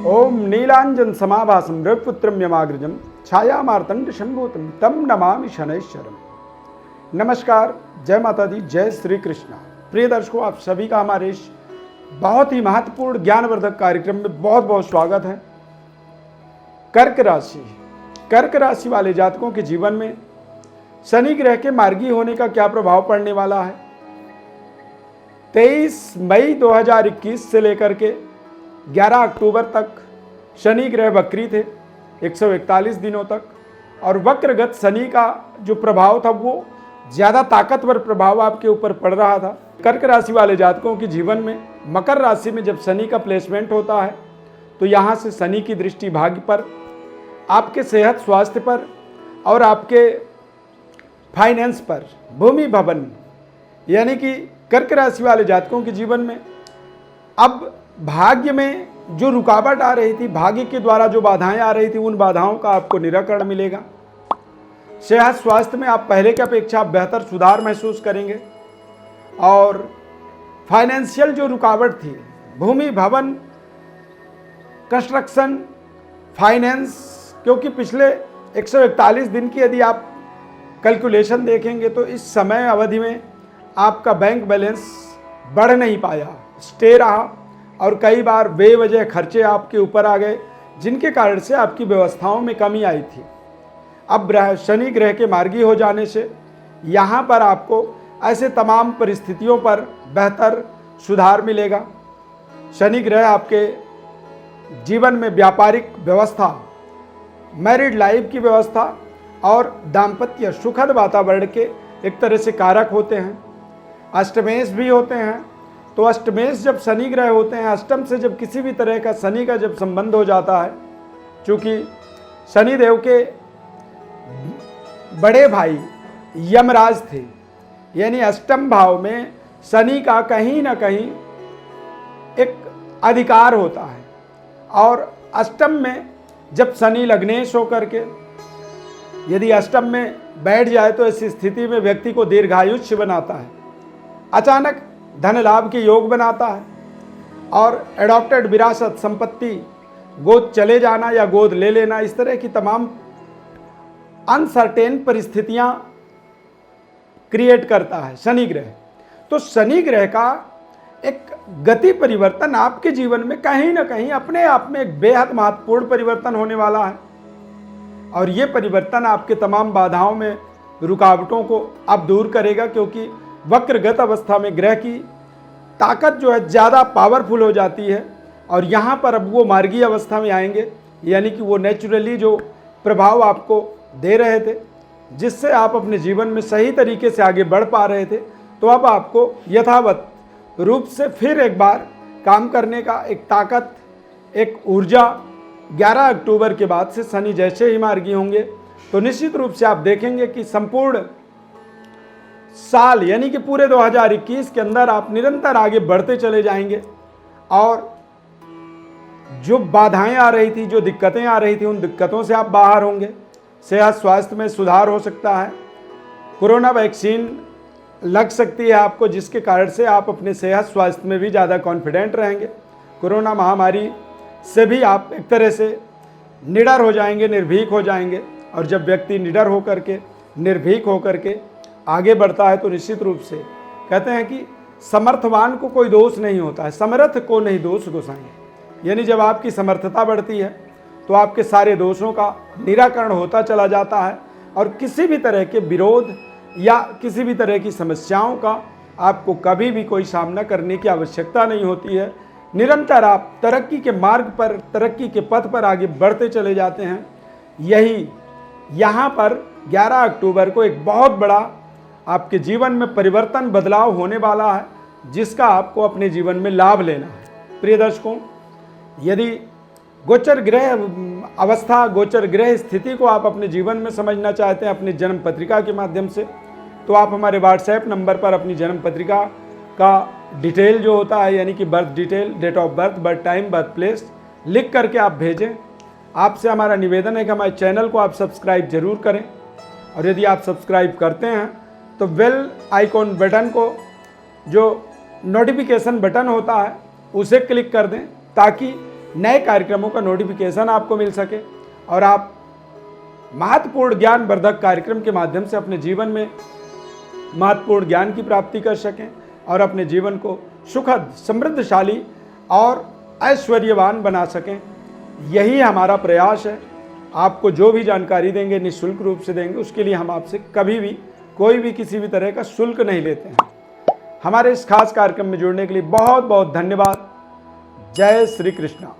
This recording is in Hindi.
ओम नीलांजन समाभासम रविपुत्रम यमाग्रजम छाया मार्तंड शंभूतम तम नमामि शनैश्वरम। नमस्कार, जय माता दी, जय श्री कृष्णा। प्रिय दर्शकों, आप सभी का हमारे इस बहुत ही महत्वपूर्ण ज्ञानवर्धक कार्यक्रम में बहुत बहुत स्वागत है। कर्क राशि वाले जातकों के जीवन में शनि ग्रह के मार्गी होने का क्या प्रभाव पड़ने वाला है। 23 मई 2021 से लेकर के 11 अक्टूबर तक शनि ग्रह वक्री थे 141 दिनों तक, और वक्रगत शनि का जो प्रभाव था वो ज़्यादा ताकतवर प्रभाव आपके ऊपर पड़ रहा था। कर्क राशि वाले जातकों के जीवन में मकर राशि में जब शनि का प्लेसमेंट होता है तो यहाँ से शनि की दृष्टि भाग्य पर, आपके सेहत स्वास्थ्य पर और आपके फाइनेंस पर, भूमि भवन, यानी कि कर्क राशि वाले जातकों के जीवन में अब भाग्य में जो रुकावट आ रही थी, भाग्य के द्वारा जो बाधाएं आ रही थी, उन बाधाओं का आपको निराकरण मिलेगा। सेहत स्वास्थ्य में आप पहले की अपेक्षा बेहतर सुधार महसूस करेंगे, और फाइनेंशियल जो रुकावट थी, भूमि भवन, कंस्ट्रक्शन, फाइनेंस, क्योंकि पिछले 141 दिन की यदि आप कैलकुलेशन देखेंगे तो इस समय अवधि में आपका बैंक बैलेंस बढ़ नहीं पाया, स्टे रहा, और कई बार बेवजह खर्चे आपके ऊपर आ गए, जिनके कारण से आपकी व्यवस्थाओं में कमी आई थी। अब शनि ग्रह के मार्गी हो जाने से यहाँ पर आपको ऐसे तमाम परिस्थितियों पर बेहतर सुधार मिलेगा। शनि ग्रह आपके जीवन में व्यापारिक व्यवस्था, मैरिड लाइफ की व्यवस्था और दाम्पत्य सुखद वातावरण के एक तरह से कारक होते हैं। अष्टमेश भी होते हैं, तो अष्टमेश जब शनि ग्रह होते हैं, अष्टम से जब किसी भी तरह का शनि का जब संबंध हो जाता है, चूँकि शनिदेव के बड़े भाई यमराज थे, यानी अष्टम भाव में शनि का कहीं ना कहीं एक अधिकार होता है, और अष्टम में जब शनि लग्नेश होकर के यदि अष्टम में बैठ जाए तो ऐसी स्थिति में व्यक्ति को दीर्घायुष्य बनाता है, अचानक धन लाभ के योग बनाता है, और एडॉप्टेड विरासत संपत्ति, गोद चले जाना या गोद ले लेना, इस तरह की तमाम अनसर्टेन परिस्थितियां क्रिएट करता है शनि ग्रह। तो शनि ग्रह का एक गति परिवर्तन आपके जीवन में कहीं ना कहीं अपने आप में एक बेहद महत्वपूर्ण परिवर्तन होने वाला है, और ये परिवर्तन आपके तमाम बाधाओं में रुकावटों को अब दूर करेगा, क्योंकि वक्रगत अवस्था में ग्रह की ताकत जो है ज़्यादा पावरफुल हो जाती है, और यहाँ पर अब वो मार्गी अवस्था में आएंगे, यानी कि वो नेचुरली जो प्रभाव आपको दे रहे थे, जिससे आप अपने जीवन में सही तरीके से आगे बढ़ पा रहे थे, तो अब आपको यथावत रूप से फिर एक बार काम करने का एक ताकत, एक ऊर्जा 11 अक्टूबर के बाद से शनि जैसे ही मार्गी होंगे तो निश्चित रूप से आप देखेंगे कि संपूर्ण साल, यानी कि पूरे 2021 के अंदर आप निरंतर आगे बढ़ते चले जाएंगे, और जो बाधाएं आ रही थी, जो दिक्कतें आ रही थी, उन दिक्कतों से आप बाहर होंगे। सेहत स्वास्थ्य में सुधार हो सकता है, कोरोना वैक्सीन लग सकती है आपको, जिसके कारण से आप अपने सेहत स्वास्थ्य में भी ज़्यादा कॉन्फिडेंट रहेंगे। कोरोना महामारी से भी आप एक तरह से निडर हो जाएंगे, निर्भीक हो जाएंगे, और जब व्यक्ति निडर होकर के, निर्भीक होकर के आगे बढ़ता है तो निश्चित रूप से कहते हैं कि समर्थवान को कोई दोष नहीं होता है, समर्थ को नहीं दोष घुसाएंगे। यानी जब आपकी समर्थता बढ़ती है तो आपके सारे दोषों का निराकरण होता चला जाता है, और किसी भी तरह के विरोध या किसी भी तरह की समस्याओं का आपको कभी भी कोई सामना करने की आवश्यकता नहीं होती है। निरंतर आप तरक्की के मार्ग पर, तरक्की के पथ पर आगे बढ़ते चले जाते हैं। यही यहाँ पर 11 अक्टूबर को एक बहुत बड़ा आपके जीवन में परिवर्तन, बदलाव होने वाला है, जिसका आपको अपने जीवन में लाभ लेना है। प्रिय दर्शकों, यदि गोचर ग्रह अवस्था, गोचर ग्रह स्थिति को आप अपने जीवन में समझना चाहते हैं अपनी जन्म पत्रिका के माध्यम से, तो आप हमारे व्हाट्सएप नंबर पर अपनी जन्म पत्रिका का डिटेल जो होता है, यानी कि birth detail, date of birth, birth time, birth place लिख करके आप भेजें। आपसे हमारा निवेदन है कि हमारे चैनल को आप सब्सक्राइब जरूर करें, और यदि आप सब्सक्राइब करते हैं तो बेल आइकॉन बटन को, जो नोटिफिकेशन बटन होता है, उसे क्लिक कर दें, ताकि नए कार्यक्रमों का नोटिफिकेशन आपको मिल सके और आप महत्वपूर्ण ज्ञान वर्धक कार्यक्रम के माध्यम से अपने जीवन में महत्वपूर्ण ज्ञान की प्राप्ति कर सकें और अपने जीवन को सुखद, समृद्धशाली और ऐश्वर्यवान बना सकें। यही हमारा प्रयास है। आपको जो भी जानकारी देंगे निःशुल्क रूप से देंगे, उसके लिए हम आपसे कभी भी कोई भी किसी भी तरह का शुल्क नहीं लेते हैं। हमारे इस खास कार्यक्रम में जुड़ने के लिए बहुत बहुत धन्यवाद। जय श्री कृष्णा।